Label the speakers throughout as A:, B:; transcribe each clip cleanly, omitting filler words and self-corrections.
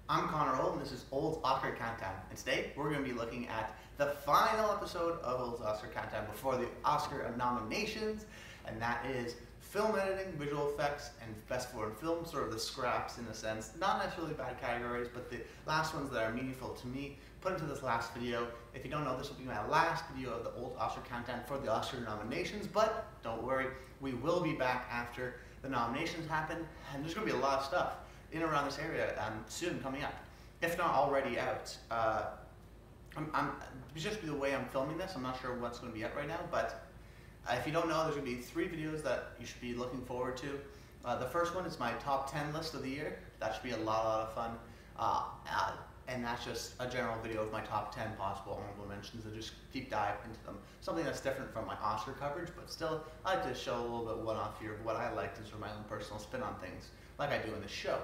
A: I'm Connor Old, and this is Old's Oscar Countdown. And today we're going to be looking at the final episode of Old's Oscar Countdown before the Oscar nominations, and that is film editing, visual effects, and best foreign film, sort of the scraps in a sense. Not necessarily bad categories, but the last ones that are meaningful to me put into this last video. If you don't know, this will be my last video of the Old Oscar Countdown for the Oscar nominations, but don't worry, we will be back after the nominations happen, and there's going to be a lot of stuff in and around this area soon coming up, if not already out. Just the way I'm filming this, I'm not sure what's going to be out right now, but if you don't know, there's going to be 3 videos that you should be looking forward to. The first one is my top 10 list of the year. That should be a lot of fun. And that's just a general video of my top 10 possible honorable mentions and just deep dive into them. Something that's different from my Oscar coverage, but still I like to show a little bit one-off here of what I liked and sort of my own personal spin on things, like I do in this show.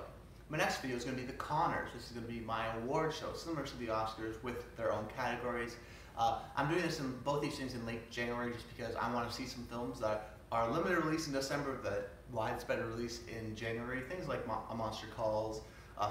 A: My next video is going to be the Connors. This is going to be my award show, similar to the Oscars with their own categories. I'm doing this in both these things in late January just because I want to see some films that are limited release in December, but widespread release in January. Things like Monster Calls,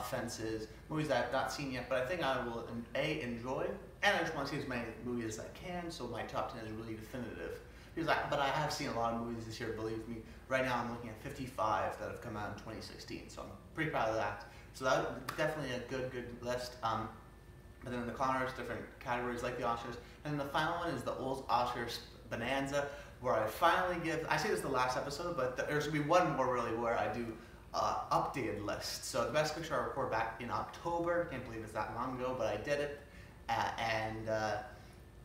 A: Fences, movies that I've not seen yet, but I think I will enjoy, and I just want to see as many movies as I can, so my top 10 is really definitive. But I have seen a lot of movies this year, believe me. Right now I'm looking at 55 that have come out in 2016, so I'm pretty proud of that. So that's definitely a good list. But then the Connors, different categories like the Oscars. And then the final one is the Old Oscars Bonanza, where I finally give, I say this is the last episode, but there's going to be one more really where I do updated list. So the Best Picture I recorded back in October, can't believe it's that long ago, but I did it.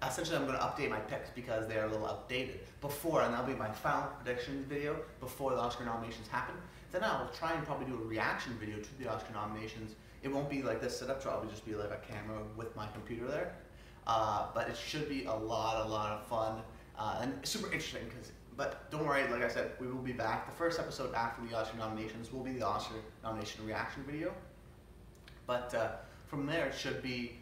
A: Essentially I'm going to update my picks because they are a little outdated before, and that'll be my final predictions video before the Oscar nominations happen. Then I'll try and probably do a reaction video to the Oscar nominations. It won't be like this setup, so it'll just be like a camera with my computer there. But it should be a lot of fun and super interesting. But don't worry, like I said, we will be back. The first episode after the Oscar nominations will be the Oscar nomination reaction video. But from there, it should be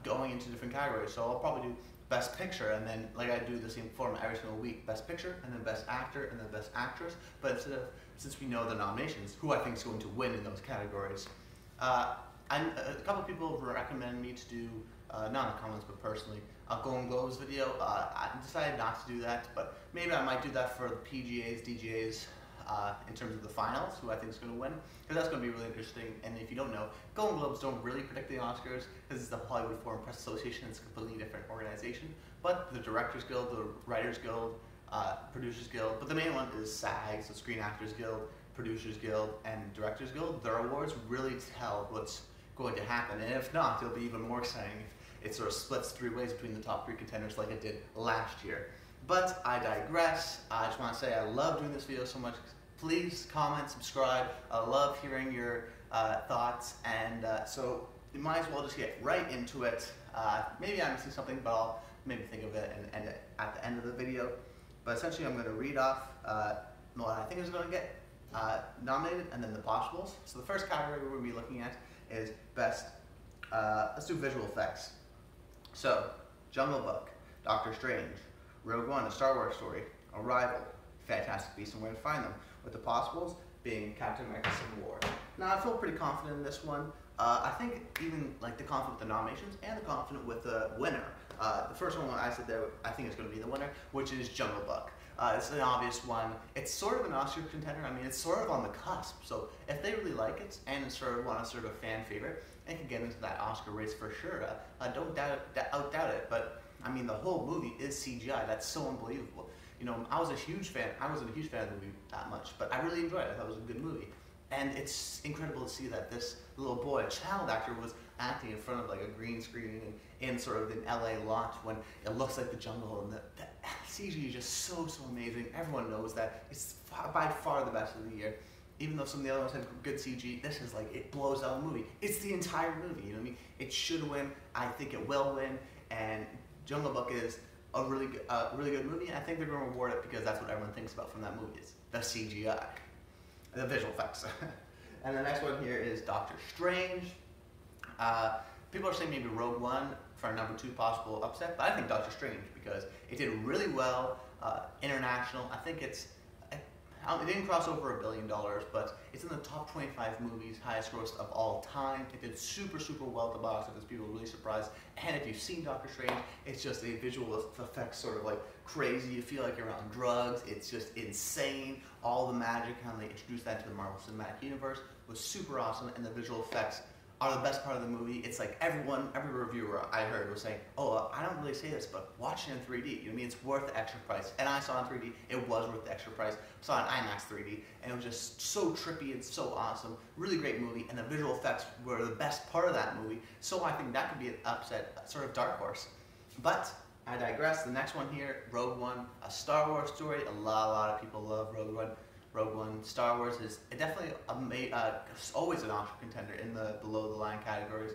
A: going into different categories. So I'll probably do Best Picture, and then like I do the same format every single week, Best Picture, and then Best Actor, and then Best Actress. But since we know the nominations, who I think is going to win in those categories. A couple of people have recommended me to do, not in the comments, but personally, a Golden Globes video. I decided not to do that, but maybe I might do that for the PGAs, DGAs, in terms of the finals, who I think is going to win, because that's going to be really interesting. And if you don't know, Golden Globes don't really predict the Oscars, because it's the Hollywood Foreign Press Association. It's a completely different organization. But the Directors Guild, the Writers Guild, Producers Guild, but the main one is SAG, so Screen Actors Guild, Producers Guild, and Directors Guild. Their awards really tell what's going to happen, and if not, it'll be even more exciting if it sort of splits 3 ways between the top 3 contenders like it did last year. But I digress. I just want to say I love doing this video so much. Please comment, subscribe. I love hearing your thoughts, and so you might as well just get right into it. Maybe I'm missing something, but I'll maybe think of it and at the end of the video. But essentially I'm going to read off what I think is going to get nominated, and then the possibles. So the first category we're going to be looking at is best, let's do visual effects. So, Jungle Book, Doctor Strange, Rogue One, A Star Wars Story, Arrival, Fantastic Beasts and Where to Find Them, with the possibles being Captain America: Civil War. Now I feel pretty confident in this one. I think even like the confident with the nominations and the confident with the winner. The first one I said that I think is going to be the winner, which is Jungle Book. It's an obvious one. It's sort of an Oscar contender. I mean, it's sort of on the cusp. So if they really like it and it's sort of a fan favorite, it can get into that Oscar race for sure. Don't doubt it. But I mean, the whole movie is CGI. That's so unbelievable. You know, I wasn't a huge fan of the movie that much, but I really enjoyed it. I thought it was a good movie. And it's incredible to see that this little boy, a child actor, was acting in front of like a green screen and in sort of an LA lot when it looks like the jungle, and the CG is just so amazing. Everyone knows that. It's by far the best of the year. Even though some of the other ones had good CG, this is like, it blows out the movie. It's the entire movie, you know what I mean? It should win. I think it will win. And Jungle Book is a really good movie, and I think they're going to reward it because that's what everyone thinks about from that movie, is the CGI, the visual effects. And the next one here is Doctor Strange. People are saying maybe Rogue One for a number 2 possible upset, but I think Doctor Strange because it did really well, international. I think it's It didn't cross over $1 billion, but it's in the top 25 movies, highest gross of all time. It did super, super well at the box office. People were really surprised. And if you've seen Doctor Strange, it's just a visual effects sort of like crazy. You feel like you're on drugs. It's just insane. All the magic, how they introduced that to the Marvel Cinematic Universe was super awesome, and the visual effects are the best part of the movie. It's like every reviewer I heard was saying, oh, I don't really say this, but watch it in 3D. You know what I mean? It's worth the extra price. And I saw it in 3D. It was worth the extra price. I saw it in IMAX 3D, and it was just so trippy and so awesome. Really great movie, and the visual effects were the best part of that movie. So I think that could be an upset, sort of dark horse. But I digress. The next one here, Rogue One, a Star Wars story. A lot of people love Rogue One. Rogue One. Star Wars is definitely always an Oscar contender in the below the line categories,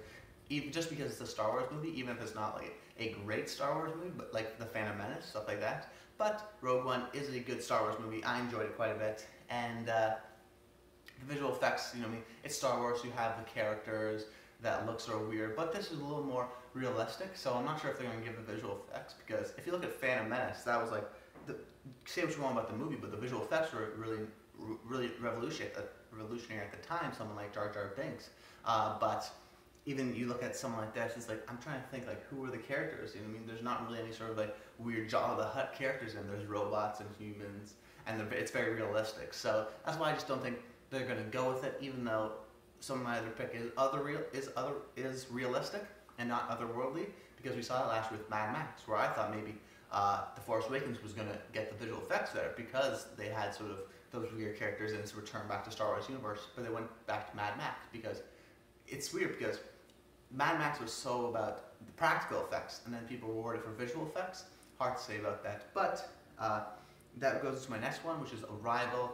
A: even just because it's a Star Wars movie, even if it's not like a great Star Wars movie, but like The Phantom Menace, stuff like that. But Rogue One is a good Star Wars movie. I enjoyed it quite a bit, and the visual effects, you know what I mean? It's Star Wars. You have the characters that look sort of weird, but this is a little more realistic. So I'm not sure if they're going to give the visual effects, because if you look at Phantom Menace, that was like say what you want about the movie, but the visual effects were really revolutionary at the time. Someone like Jar Jar Binks, but even you look at someone like this, it's like I'm trying to think like who are the characters. You know what I mean? There's not really any sort of like weird Jabba the Hutt characters in. There's robots and humans, and it's very realistic. So that's why I just don't think they're going to go with it, even though some of my other pick is realistic and not otherworldly, because we saw it last year with Mad Max, where I thought maybe The Force Awakens was going to get the visual effects there because they had sort of those weird characters, and it's a return back to Star Wars universe, but they went back to Mad Max because it's weird, because Mad Max was so about the practical effects, and then people were rewarded for visual effects. Hard to say about that, but that goes to my next one, which is Arrival.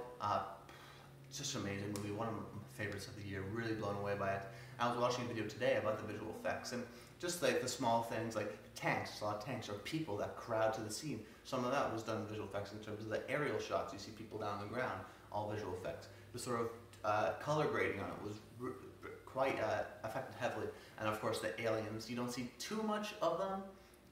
A: Just an amazing movie, one of my favorites of the year, really blown away by it. I was watching a video today about the visual effects, and just like the small things like tanks, a lot of tanks, or people that crowd to the scene. Some of that was done with visual effects in terms of the aerial shots. You see people down on the ground, all visual effects. The sort of color grading on it was quite affected heavily. And of course the aliens, you don't see too much of them,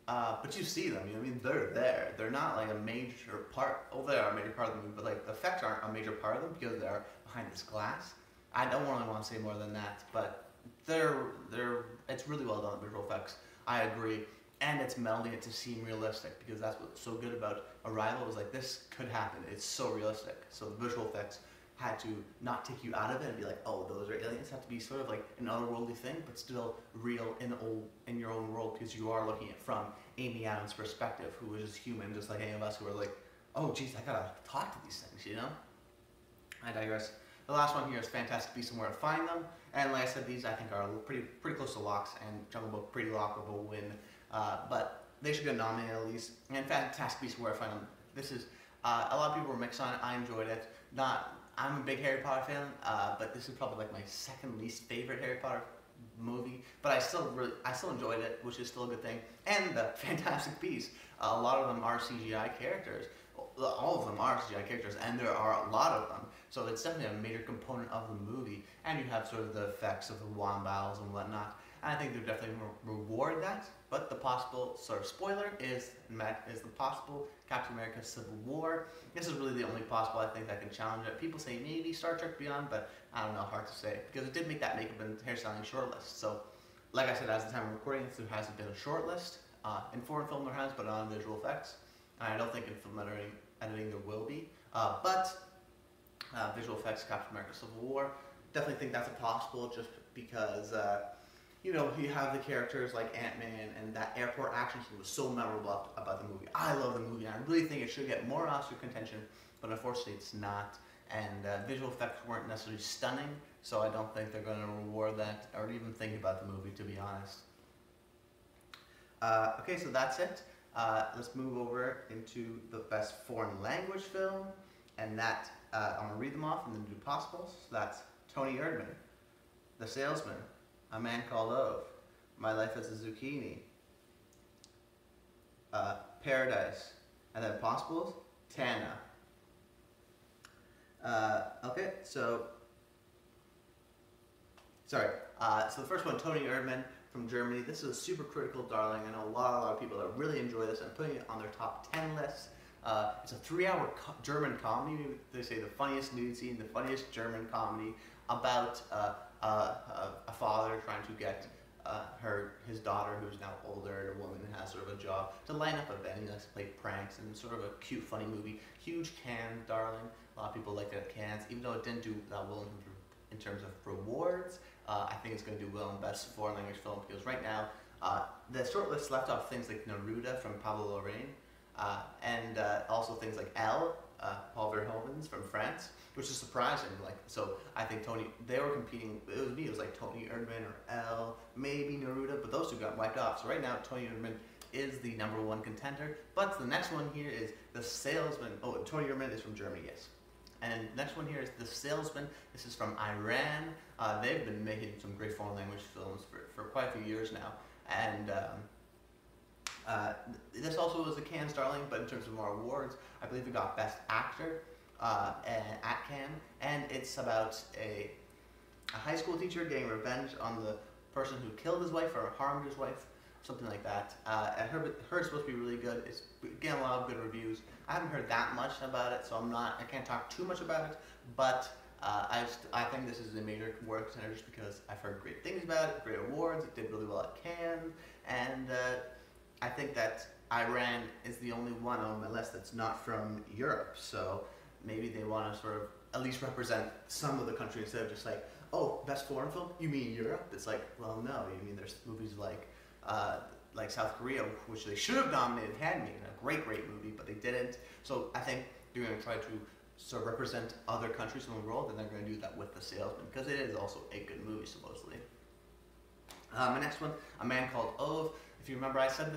A: but you see them. You know what I mean? They're there. They're not like a major part. Oh, they are a major part of the movie, but like the effects aren't a major part of them because they're behind this glass. I don't really want to say more than that, but it's really well done, the visual effects. I agree, and it's melding it to seem realistic, because that's what's so good about Arrival, was like this could happen. It's so realistic. So the visual effects had to not take you out of it and be like, oh, those are aliens. Have to be sort of like an otherworldly thing, but still real in your own world, because you are looking at it from Amy Adams' perspective, who is just human, just like any of us, who are like, oh, geez, I gotta talk to these things, you know? I digress. The last one here is Fantastic Beasts and Where to Find Them. And like I said, these I think are pretty close to locks, and Jungle Book pretty lockable win. But they should get nominated at least. And Fantastic Beasts and Where to Find Them. This is a lot of people were mixed on it. I enjoyed it. I'm a big Harry Potter fan, but this is probably like my second least favorite Harry Potter movie. But I still enjoyed it, which is still a good thing. And the Fantastic Beasts, a lot of them are CGI characters. All of them are CGI characters, and there are a lot of them. So it's definitely a major component of the movie. And you have sort of the effects of the wand battles and whatnot. And I think they're definitely going to reward that. But the possible sort of spoiler is the possible Captain America Civil War. This is really the only possible I think that can challenge it. People say maybe Star Trek Beyond, but I don't know, hard to say. Because it did make that makeup and hairstyling shortlist. So, like I said, as the time of recording this, there hasn't been a shortlist. In foreign film there has, but not in visual effects. And I don't think in film editing there will be. But visual effects, Captain America Civil War, definitely think that's a possible, just because you know, you have the characters like Ant-Man, and that airport action scene was so memorable about the movie. I love the movie, and I really think it should get more Oscar contention, but unfortunately it's not. And visual effects weren't necessarily stunning, so I don't think they're going to reward that, or even think about the movie, to be honest. Okay, so that's it. Let's move over into the best foreign language film, and that, I'm going to read them off and then do possibles. So that's Tony Erdmann, The Salesman, A Man Called Ove, My Life as a Zucchini, Paradise, and then possibles, Tana. Okay, so the first one, Tony Erdmann from Germany. This is a super critical darling. I know a lot of people that really enjoy this and putting it on their top 10 lists. It's a 3-hour German comedy. They say the funniest nude scene, the funniest German comedy about a father trying to get his daughter, who's now older and a woman and has sort of a job, to line up a bed. He likes to play pranks, and sort of a cute, funny movie. Huge Cannes darling. A lot of people liked it at Cannes, even though it didn't do that well in terms of rewards. I think it's going to do well in Best Foreign Language Film, because right now the shortlist left off things like Neruda from Pablo Larraín, and also things like Elle, Paul Verhoeven's from France, which is surprising. Like, so I think they were competing. It was like Toni Erdmann or Elle, maybe Neruda, but those two got wiped off. So right now, Toni Erdmann is the #1 contender. But the next one here is The Salesman. Oh, Toni Erdmann is from Germany, yes. And the next one here is The Salesman. This is from Iran. They've been making some great foreign language films for quite a few years now. And this also was a Cannes darling, but in terms of more awards, I believe it got Best Actor at Cannes. And it's about a high school teacher getting revenge on the person who killed his wife or harmed his wife, something like that. I heard it's supposed to be really good. It's getting a lot of good reviews. I haven't heard that much about it, so I can't talk too much about it. But I think this is a major award contender just because I've heard great things about it, great awards. It did really well at Cannes, and I think that Iran is the only one on my list that's not from Europe. So maybe they want to sort of at least represent some of the country instead of just like, oh, best foreign film? You mean Europe? It's like, well, no. I mean, there's movies like South Korea, which they should have nominated Handmaid, a great movie, but they didn't. So I think they're going to try to sort of represent other countries in the world, and they're going to do that with The Salesman, because it is also a good movie, supposedly. My next one, A Man Called Ove. If you remember, I said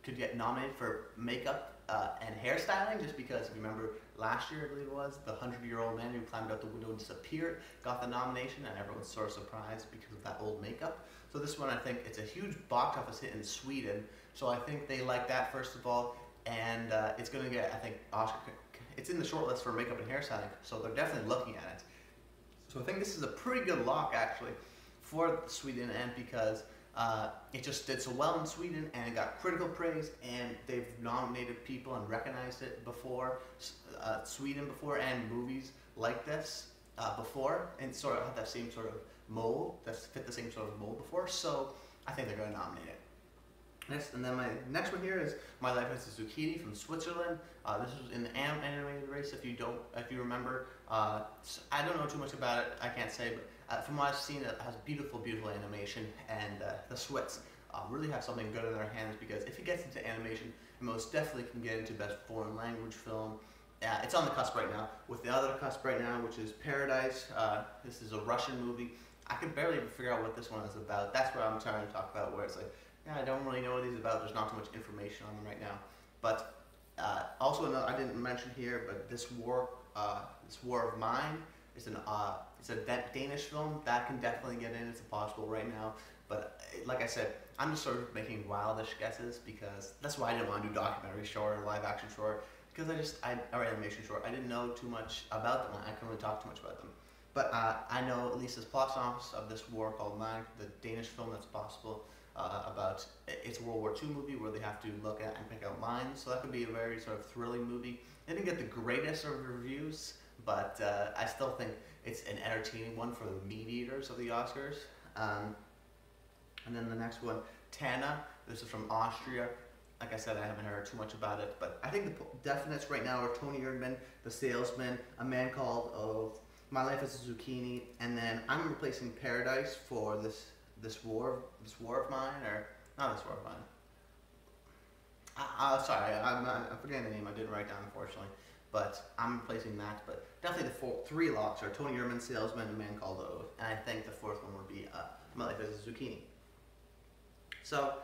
A: could get nominated for makeup and hairstyling, just because, if you remember, last year, I believe it was, the 100-year-old man who climbed out the window and disappeared got the nomination, and everyone's sort of surprised because of that old makeup. So this one, I think, it's a huge box office hit in Sweden, so I think they like that, first of all, and it's going to get, I think, Oscar. It's in the shortlist for makeup and hairstyling, so they're definitely looking at it. So I think this is a pretty good lock, actually, for Sweden, and because it just did so well in Sweden, and it got critical praise, and they've nominated people and recognized it before, Sweden before, and movies like this before, and sort of had that same sort of mold, that's fit the same sort of mold before, so I think they're going to nominate it. And then my next one here is My Life as a Zucchini from Switzerland. This was in the animated race, if you remember. I don't know too much about it, I can't say, but from what I've seen, it has beautiful, beautiful animation, and the Swiss really have something good in their hands, because if it gets into animation, it most definitely can get into Best Foreign Language Film. It's on the cusp right now, with the other cusp right now, which is Paradise. This is a Russian movie. I can barely even figure out what this one is about. That's what I'm trying to talk about, where it's like, yeah, I don't really know what these about. There's not too much information on them right now. But also another I didn't mention here, but this War of Mine is it's a Danish film that can definitely get in. It's impossible right now. But like I said, I'm just sort of making wildish guesses, because that's why I didn't want to do documentary short or live action short, because or animation short. I didn't know too much about them. I couldn't really talk too much about them. But I know at least this plot synopsis of this War Called Mine, the Danish film that's possible. About it's a World War II movie where they have to look at and pick out mines, so that could be a very sort of thrilling movie. It didn't get the greatest of reviews, but I still think it's an entertaining one for the meat eaters of the Oscars. And then the next one, Tana. This is from Austria. Like I said, I haven't heard too much about it, but I think the definites right now are Toni Erdmann, The Salesman, A Man Called Ove, My Life as a Zucchini, and then I'm replacing Paradise for this war of mine, or not this war of mine. Sorry, I'm forgetting the name. I didn't write down, unfortunately, but I'm replacing that. But definitely the three locks are Toni Erdmann, Salesman, A Man Called Ove, and I think the fourth one would be My Life as a Zucchini. So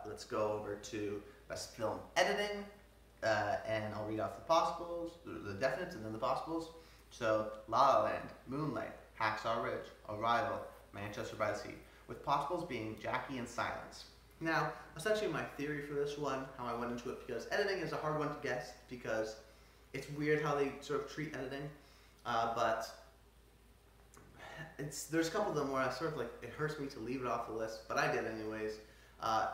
A: let's go over to Best Film Editing, and I'll read off the possibles, the definites, and then the possibles. So La La Land, Moonlight, Hacksaw Ridge, Arrival, Manchester by the Sea, with possibles being Jackie and Silence. Now, essentially my theory for this one, how I went into it, because editing is a hard one to guess, because it's weird how they sort of treat editing, but there's a couple of them where I sort of like, it hurts me to leave it off the list, but I did anyways.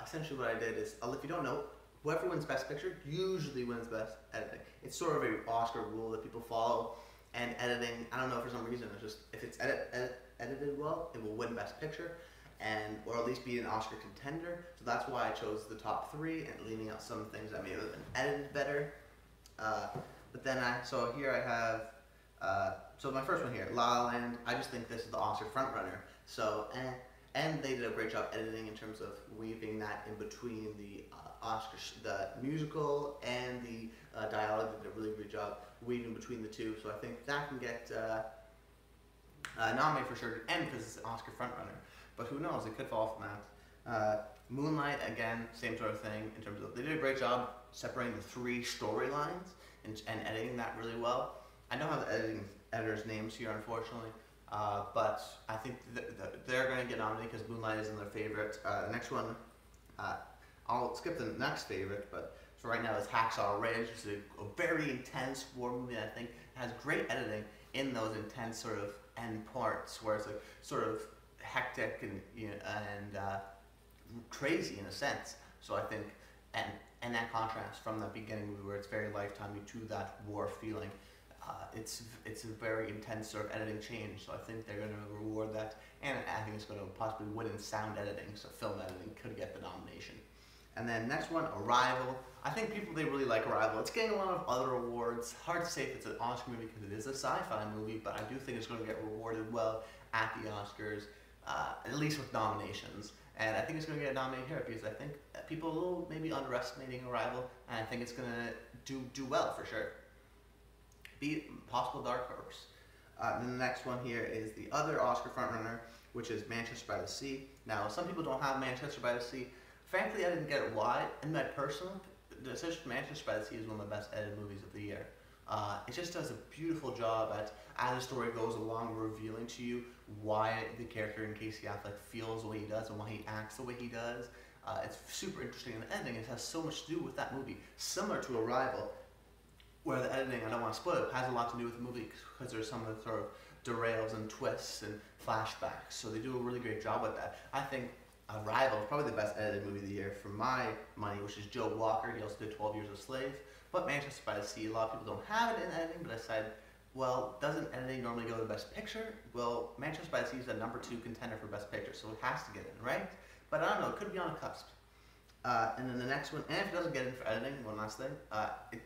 A: Essentially what I did is, if you don't know, whoever wins Best Picture usually wins Best Editing. It's sort of a Oscar rule that people follow. And editing, I don't know, for some reason, it's just if it's edited well, it will win Best Picture, and or at least be an Oscar contender. So that's why I chose the top three and leaving out some things that may have been edited better. But then so here I have, so my first one here, La La Land. I just think this is the Oscar frontrunner. So, and they did a great job editing in terms of weaving that in between the the musical and the dialogue. They did a really great job weaving between the two. So I think that can get nominated for sure, and because it's an Oscar frontrunner. But who knows? It could fall from that. Moonlight, again, same sort of thing in terms of they did a great job separating the three storylines and editing that really well. I don't have the editors' names here, unfortunately, but I think they're going to get nominated because Moonlight isn't their favorite. The next one, I'll skip the next favorite, but for right now it's Hacksaw Ridge. It's a very intense war movie. I think has great editing in those intense sort of end parts where it's like sort of hectic and crazy in a sense. So I think and that contrast from the beginning movie where it's very lifetimey to that war feeling. It's a very intense sort of editing change, so I think they're going to reward that, and I think it's going to possibly win in sound editing, so film editing could get the nomination. And then next one, Arrival. I think they really like Arrival. It's getting a lot of other awards. Hard to say if it's an Oscar movie because it is a sci-fi movie, but I do think it's going to get rewarded well at the Oscars, at least with nominations. And I think it's going to get nominated here because I think people are a little maybe underestimating Arrival, and I think it's going to do well for sure. Be possible dark horse. And the next one here is the other Oscar frontrunner, which is Manchester by the Sea. Now, some people don't have Manchester by the Sea. Frankly, I didn't get it why. In my personal decision, Manchester by the Sea is one of the best edited movies of the year. It just does a beautiful job at, as the story goes along, revealing to you why the character in Casey Affleck feels the way he does and why he acts the way he does. It's super interesting, and the ending, it has so much to do with that movie. Similar to Arrival, where the editing, I don't want to spoil it, has a lot to do with the movie because there's some of the sort of derails and twists and flashbacks. So they do a really great job with that. I think Arrival is probably the best edited movie of the year for my money, which is Joe Walker. He also did 12 Years a Slave. But Manchester by the Sea, a lot of people don't have it in editing, but I said, well, doesn't editing normally go to Best Picture? Well, Manchester by the Sea is the #2 contender for Best Picture, so it has to get in, right? But I don't know, it could be on a cusp. And then the next one, and if it doesn't get in for editing, one last thing,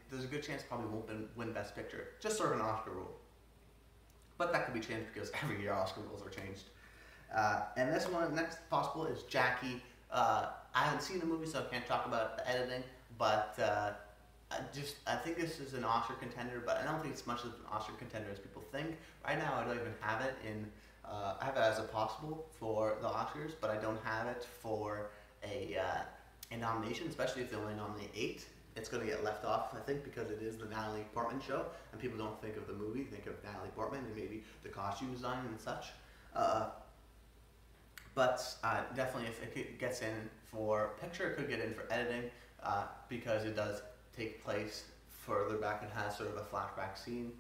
A: there's a good chance it probably won't win Best Picture. Just sort of an Oscar rule. But that could be changed because every year Oscar rules are changed. And this one, next possible, is Jackie. I haven't seen the movie, so I can't talk about the editing, but I think this is an Oscar contender, but I don't think it's much of an Oscar contender as people think. Right now, I don't even have it in, I have it as a possible for the Oscars, but I don't have it for a nomination, especially if they only nominate 8. It's going to get left off, I think, because it is the Natalie Portman show, and people don't think of the movie, think of Natalie Portman and maybe the costume design and such. But definitely, if it gets in for picture, it could get in for editing, because it does take place further back and has sort of a flashback scene.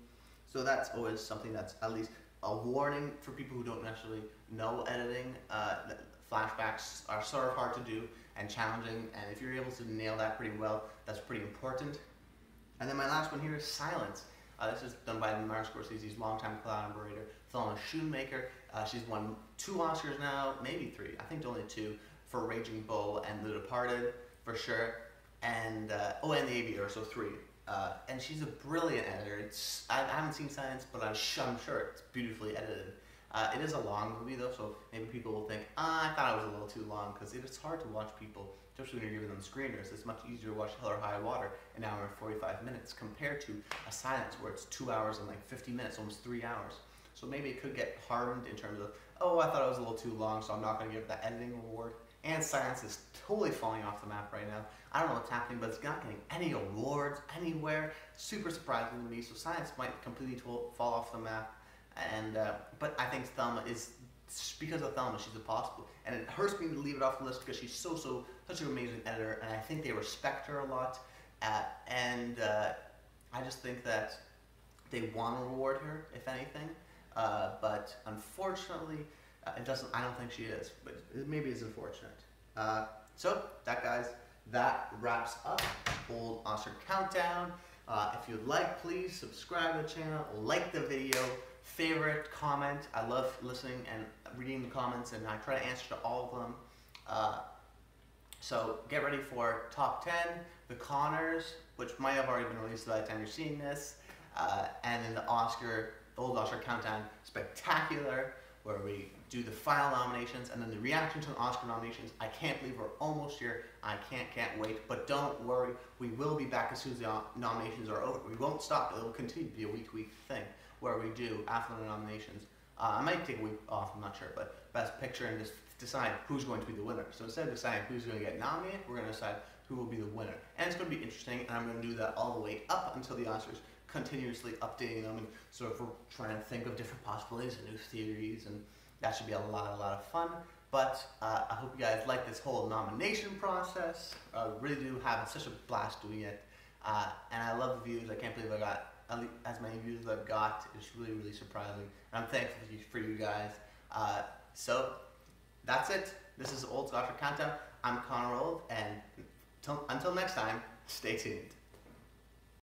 A: So that's always something that's at least a warning for people who don't necessarily know editing. Flashbacks are sort of hard to do and challenging, and if you're able to nail that pretty well, that's pretty important. And then my last one here is Silence. This is done by Martin Scorsese's longtime collaborator, Thelma Schoonmaker. She's won 2 Oscars now, maybe 3, I think only 2, for Raging Bull and The Departed, for sure. And, and The Aviator, so 3. And she's a brilliant editor. I haven't seen Silence, but I'm sure it's beautifully edited. It is a long movie though, so maybe people will think, I thought it was a little too long, because it's hard to watch people, especially when you're giving them screeners. It's much easier to watch Hell or High Water, an hour and 45 minutes, compared to a Silence where it's 2 hours and like 50 minutes, almost 3 hours. So maybe it could get harmed in terms of, I thought it was a little too long, so I'm not going to give that editing award. And Silence is totally falling off the map right now. I don't know what's happening, but it's not getting any awards anywhere. Super surprising to me. So Silence might completely fall off the map. And but I think Thelma is, because of Thelma, she's impossible. And it hurts me to leave it off the list because she's such an amazing editor, and I think they respect her a lot. And I just think that they want to reward her, if anything. But unfortunately, it doesn't. I don't think she is. But maybe it's unfortunate. So that, guys, that wraps up Old Oscar Countdown. If you'd like, please subscribe to the channel, like the video, favorite, comment. I love listening and reading the comments, and I try to answer to all of them. So get ready for Top 10, the Connors, which might have already been released by the time you're seeing this, and then the Old Oscar Countdown Spectacular, where we do the final nominations, and then the reaction to the Oscar nominations. I can't believe we're almost here. I can't wait, but don't worry. We will be back as soon as the nominations are over. We won't stop. It will continue to be a week-to-week thing where we do, after the nominations, I might take a week off, I'm not sure, but Best Picture, and just decide who's going to be the winner. So instead of deciding who's going to get nominated, we're going to decide who will be the winner. And it's going to be interesting, and I'm going to do that all the way up until the Oscars, continuously updating them and sort of trying to think of different possibilities and new theories, and that should be a lot of fun. But I hope you guys like this whole nomination process. I really do have such a blast doing it, and I love the views. I can't believe I got as many views as I've got. It's really surprising, and I'm thankful for you guys. So that's it. This is Old Oscar Countdown. I'm Connor Old, and until next time, stay tuned.